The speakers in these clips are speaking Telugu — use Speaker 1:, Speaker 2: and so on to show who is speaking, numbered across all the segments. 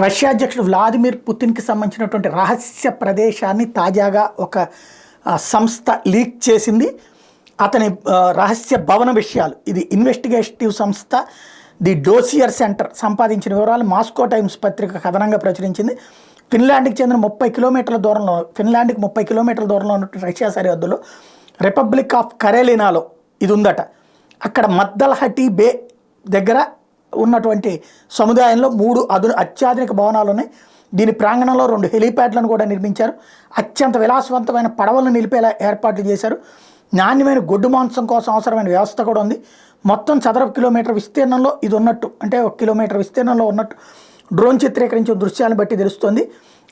Speaker 1: రష్యా అధ్యక్షుడు వ్లాదిమిర్ పుతిన్కి సంబంధించినటువంటి రహస్య ప్రదేశాన్ని తాజాగా ఒక సంస్థ లీక్ చేసింది. అతని రహస్య భవన విషయాలు, ఇది ఇన్వెస్టిగేటివ్ సంస్థ ది డోసియర్ సెంటర్ సంపాదించిన వివరాలు మాస్కో టైమ్స్ పత్రిక కథనంగా ప్రచురించింది. ఫిన్లాండ్కి చెందిన 30 కిలోమీటర్ల దూరంలో, ఫిన్లాండ్కి 30 కిలోమీటర్ల దూరంలో ఉన్నటువంటి రష్యా సరిహద్దులో రిపబ్లిక్ ఆఫ్ కరేలినాలో ఇది ఉందట. అక్కడ మద్దల్హటి బే దగ్గర ఉన్నటువంటి సముదాయంలో 3 అత్యాధునిక భవనాలు ఉన్నాయి. దీని ప్రాంగణంలో 2 హెలీప్యాడ్లను కూడా నిర్మించారు. అత్యంత విలాసవంతమైన పడవలను నిలిపేలా ఏర్పాట్లు చేశారు. నాణ్యమైన గొడ్డు మాంసం కోసం అవసరమైన వ్యవస్థ కూడా ఉంది. మొత్తం చదరపు కిలోమీటర్ విస్తీర్ణంలో ఇది ఉన్నట్టు, అంటే 1 కిలోమీటర్ విస్తీర్ణంలో ఉన్నట్టు డ్రోన్ చిత్రీకరించిన దృశ్యాలను బట్టి తెలుస్తుంది.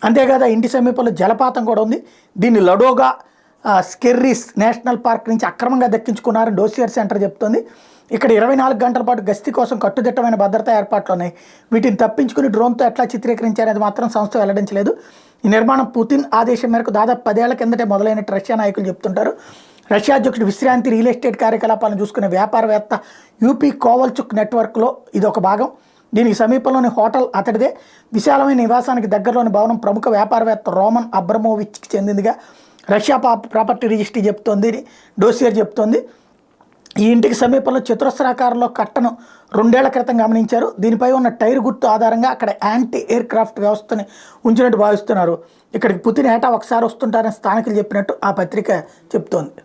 Speaker 1: అంతేకాదు ఇంటి సమీపంలో జలపాతం కూడా ఉంది. దీన్ని లడోగా స్కెర్రీస్ నేషనల్ పార్క్ నుంచి అక్రమంగా దక్కించుకున్నారని డోసియర్ సెంటర్ చెప్తోంది. ఇక్కడ 24 గంటల పాటు గస్తీ కోసం కట్టుదిట్టమైన భద్రతా ఏర్పాట్లు ఉన్నాయి. వీటిని తప్పించుకుని డ్రోన్తో ఎట్లా చిత్రీకరించారనేది మాత్రం సంస్థ వెల్లడించలేదు. ఈ నిర్మాణం పుతిన్ ఆదేశం మేరకు దాదాపు 10 ఏళ్ల కిందటే మొదలైనట్టు రష్యా నాయకులు చెప్తుంటారు. రష్యా అధ్యక్షుడు విశ్రాంతి రియల్ ఎస్టేట్ కార్యకలాపాలను చూసుకునే వ్యాపారవేత్త యూపీ కోవల్చుక్ నెట్వర్క్లో ఇది ఒక భాగం. దీనికి సమీపంలోని హోటల్ అతడిదే. విశాలమైన నివాసానికి దగ్గరలోని భవనం ప్రముఖ వ్యాపారవేత్త రోమన్ అబ్రమోవిచ్కి చెందిందిగా రష్యా ప్రాపర్టీ రిజిస్ట్రీ చెప్తోంది, డోసియర్ చెప్తోంది. ఈ ఇంటికి సమీపంలో చతురస్రాకారంలో కట్టను 2 ఏళ్ల క్రితం గమనించారు. దీనిపై ఉన్న టైర్ గుర్తు ఆధారంగా అక్కడ యాంటీ ఎయిర్ క్రాఫ్ట్ వ్యవస్థని ఉంచినట్టు భావిస్తున్నారు. ఇక్కడికి పుతిన్ ఏటా ఒకసారి వస్తుంటారని స్థానికులు చెప్పినట్టు ఆ పత్రిక చెప్తోంది.